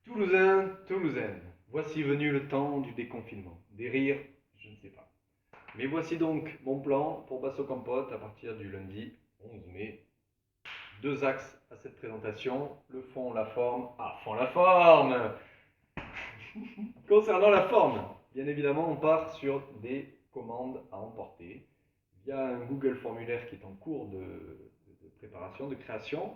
Toulousain, Toulousaine, voici venu le temps du déconfinement. Des rires, je ne sais pas. Mais voici donc mon plan pour Basso Compote à partir du lundi 11 mai. Deux axes à cette présentation, le fond, la forme. Ah, fond, la forme. Concernant la forme, bien évidemment, on part sur des commandes à emporter via un Google formulaire qui est en cours de préparation, de création.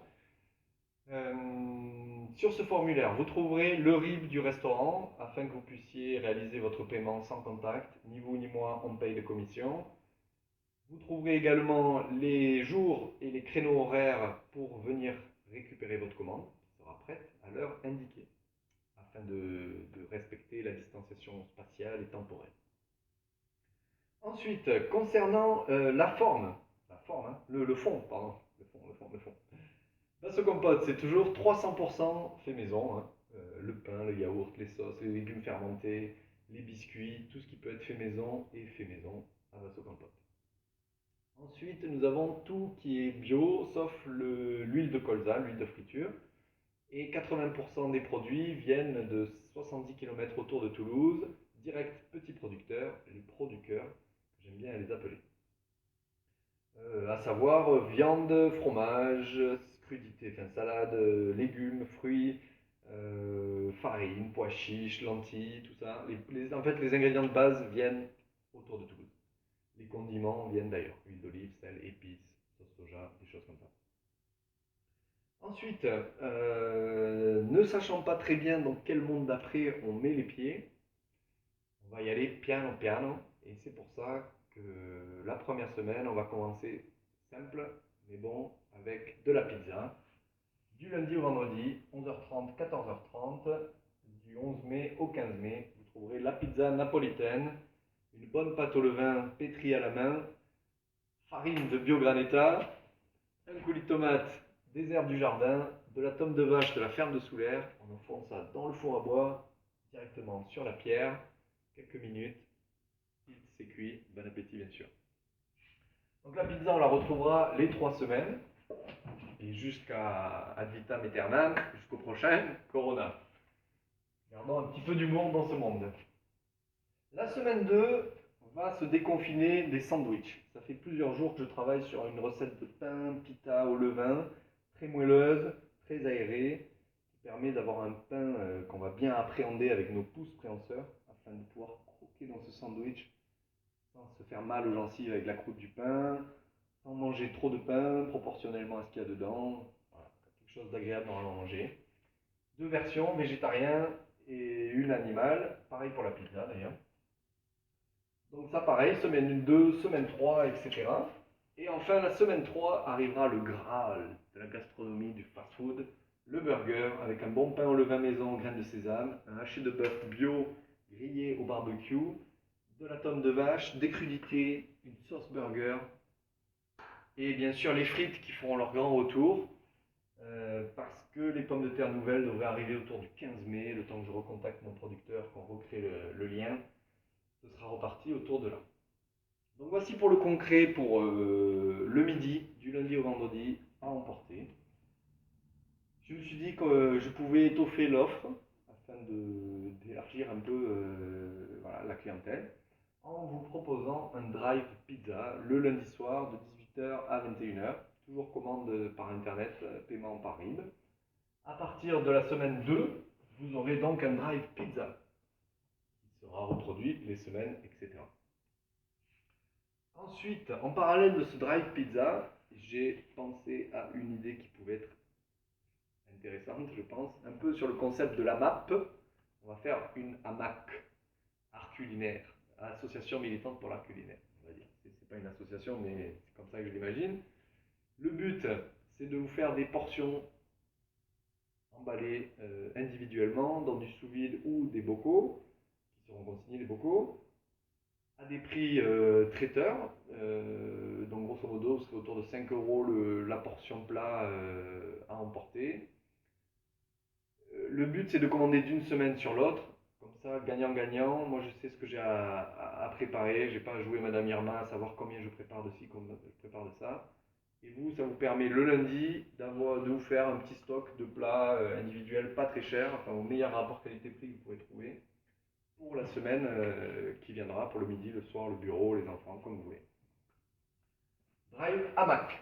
Sur ce formulaire, vous trouverez le RIB du restaurant afin que vous puissiez réaliser votre paiement sans contact. Ni vous ni moi, on paye de commission. Vous trouverez également les jours et les créneaux horaires pour venir récupérer votre commande, qui sera prête à l'heure indiquée, afin de respecter la distanciation spatiale et temporelle. Ensuite, concernant la forme, hein, le fond, pardon, le fond. Basso Compote, c'est toujours 300% fait maison, hein. Le pain, le yaourt, les sauces, les légumes fermentés, les biscuits, tout ce qui peut être fait maison est fait maison à Basso Compote. Ensuite, nous avons tout qui est bio, sauf l'huile de colza, l'huile de friture. Et 80% des produits viennent de 70 km autour de Toulouse, direct petits producteurs, les producteurs, j'aime bien les appeler. À savoir viande, fromage, crudités, enfin salade, légumes, fruits, farine, pois chiches, lentilles, tout ça. En fait, les ingrédients de base viennent autour de Toulouse. Les condiments viennent d'ailleurs, huile d'olive, sel, épices, sauce soja, des choses comme ça. Ensuite, ne sachant pas très bien dans quel monde d'après on met les pieds, on va y aller piano piano, et c'est pour ça que la première semaine, on va commencer simple, mais bon, avec de la pizza. Du lundi au vendredi, 11h30, 14h30, du 11 mai au 15 mai, vous trouverez la pizza napolitaine, une bonne pâte au levain pétrie à la main, farine de biogranetta, un coulis de tomate, des herbes du jardin, de la tome de vache de la ferme de Soulaire. On enfonce ça dans le four à bois, directement sur la pierre, quelques minutes, c'est cuit, bon appétit bien sûr. Donc la pizza, on la retrouvera les 3 semaines, et jusqu'à ad vitam aeternam, jusqu'au prochain Corona. Gardons un petit peu d'humour dans ce monde. La semaine 2 va se déconfiner des sandwichs. Ça fait plusieurs jours que je travaille sur une recette de pain pita au levain, très moelleuse, très aérée, qui permet d'avoir un pain qu'on va bien appréhender avec nos pouces préhenseurs, afin de pouvoir croquer dans ce sandwich sans se faire mal aux gencives avec la croûte du pain, sans manger trop de pain proportionnellement à ce qu'il y a dedans. Voilà, quelque chose d'agréable à manger. Deux versions, végétarien et une animale. Pareil pour la pizza d'ailleurs. Donc ça pareil, semaine 2, semaine 3, etc. Et enfin, la semaine 3 arrivera le Graal de la gastronomie du fast-food, le burger avec un bon pain au levain maison, graines de sésame, un haché de bœuf bio grillé au barbecue, de la tome de vache, des crudités, une sauce burger, et bien sûr les frites qui feront leur grand retour, parce que les pommes de terre nouvelles devraient arriver autour du 15 mai, le temps que je recontacte mon producteur, qu'on recrée le lien, ce sera reparti autour de là. Donc voici pour le concret pour le midi, du lundi au vendredi, à emporter. Je me suis dit que je pouvais étoffer l'offre afin d'élargir un peu voilà, la clientèle en vous proposant un drive pizza le lundi soir de 18h à 21h. Toujours commande par internet, paiement par RIB. À partir de la semaine 2, vous aurez donc un drive pizza qui sera reproduit les semaines, etc. Ensuite, en parallèle de ce drive pizza, j'ai pensé à une idée qui pouvait être intéressante, je pense, un peu sur le concept de la map. On va faire une AMAC, art culinaire, association militante pour l'art culinaire, on va dire. C'est pas une association, mais c'est comme ça que je l'imagine. Le but, c'est de vous faire des portions emballées individuellement dans du sous-vide ou des bocaux, qui seront consignés les bocaux, à des prix traiteurs. Donc grosso modo, c'est autour de 5 euros la portion plat à emporter. Le but, c'est de commander d'une semaine sur l'autre. Comme ça, gagnant-gagnant. Moi, je sais ce que j'ai à préparer. Je n'ai pas à jouer Madame Irma, à savoir combien je prépare de ci, combien je prépare de ça. Et vous, ça vous permet le lundi de vous faire un petit stock de plats individuels pas très chers, enfin au meilleur rapport qualité-prix que vous pouvez trouver pour la semaine qui viendra, pour le midi, le soir, le bureau, les enfants, comme vous voulez. Drive hamac.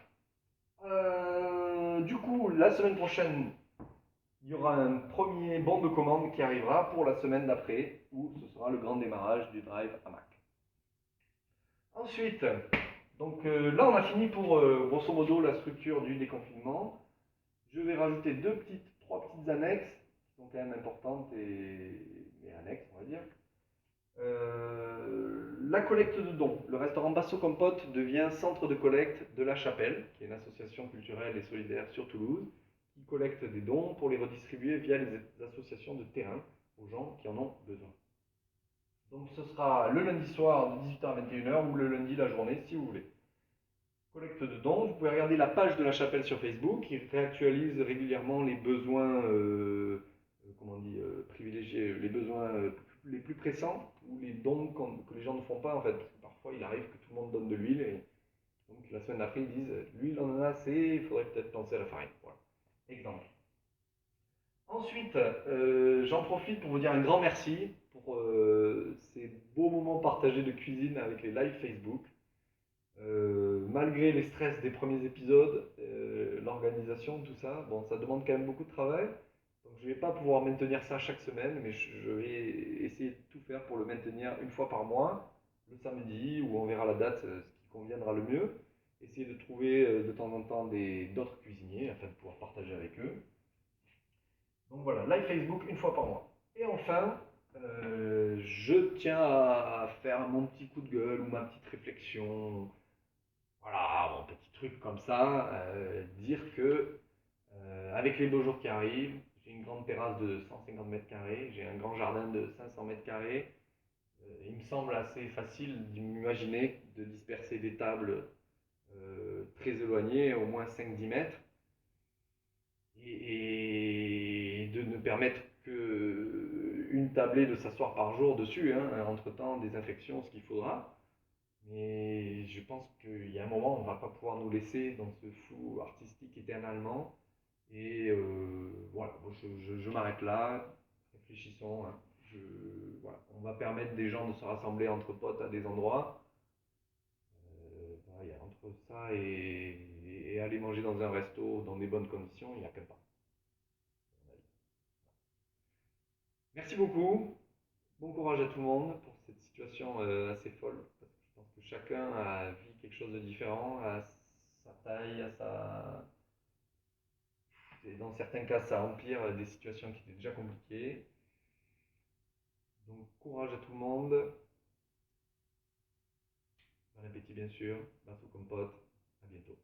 Du coup, la semaine prochaine, il y aura un premier bon de commande qui arrivera pour la semaine d'après, où ce sera le grand démarrage du Drive hamac. Ensuite, donc là on a fini pour grosso modo la structure du déconfinement. Je vais rajouter trois petites annexes qui sont quand même importantes et annexes, on va dire. La collecte de dons. Le restaurant Basso Compote devient centre de collecte de La Chapelle, qui est une association culturelle et solidaire sur Toulouse, qui collecte des dons pour les redistribuer via les associations de terrain aux gens qui en ont besoin. Donc ce sera le lundi soir de 18h à 21h ou le lundi la journée si vous voulez. Collecte de dons, vous pouvez regarder la page de La Chapelle sur Facebook qui réactualise régulièrement les besoins, comment on dit, privilégiés, les besoins les plus pressants ou les dons que les gens ne font pas en fait. Parce que parfois il arrive que tout le monde donne de l'huile et donc la semaine d'après ils disent l'huile on en a assez, il faudrait peut-être penser à la farine. Voilà. Exemple. Ensuite, j'en profite pour vous dire un grand merci pour ces beaux moments partagés de cuisine avec les lives Facebook. Malgré les stress des premiers épisodes, l'organisation, tout ça, bon, ça demande quand même beaucoup de travail. Donc je ne vais pas pouvoir maintenir ça chaque semaine, mais je vais essayer de tout faire pour le maintenir une fois par mois, le samedi, où on verra la date, ce qui conviendra le mieux. Essayer de trouver de temps en temps d'autres cuisiniers afin de pouvoir partager avec eux. Donc voilà, live Facebook une fois par mois. Et enfin, je tiens à faire mon petit coup de gueule ou ma petite réflexion. Voilà, mon petit truc comme ça, dire que avec les beaux jours qui arrivent, j'ai une grande terrasse de 150 mètres carrés, j'ai un grand jardin de 500 mètres carrés. Il me semble assez facile d'imaginer de disperser des tables très éloignées, au moins 5-10 mètres, et de ne permettre qu'une tablée de s'asseoir par jour dessus, hein, entre-temps, désinfection, ce qu'il faudra. Mais je pense qu'il y a un moment, on ne va pas pouvoir nous laisser dans ce flou artistique éternellement. Et voilà, je m'arrête là. Réfléchissons, hein. Voilà. On va permettre des gens de se rassembler entre potes à des endroits. Voilà, il y a entre ça et aller manger dans un resto dans des bonnes conditions, il n'y a qu'un pas. Merci beaucoup. Bon courage à tout le monde pour cette situation assez folle, parce que je pense que chacun a vu quelque chose de différent, à sa taille, et dans certains cas, ça empire des situations qui étaient déjà compliquées. Donc courage à tout le monde, bon appétit bien sûr, bateau compote, à bientôt.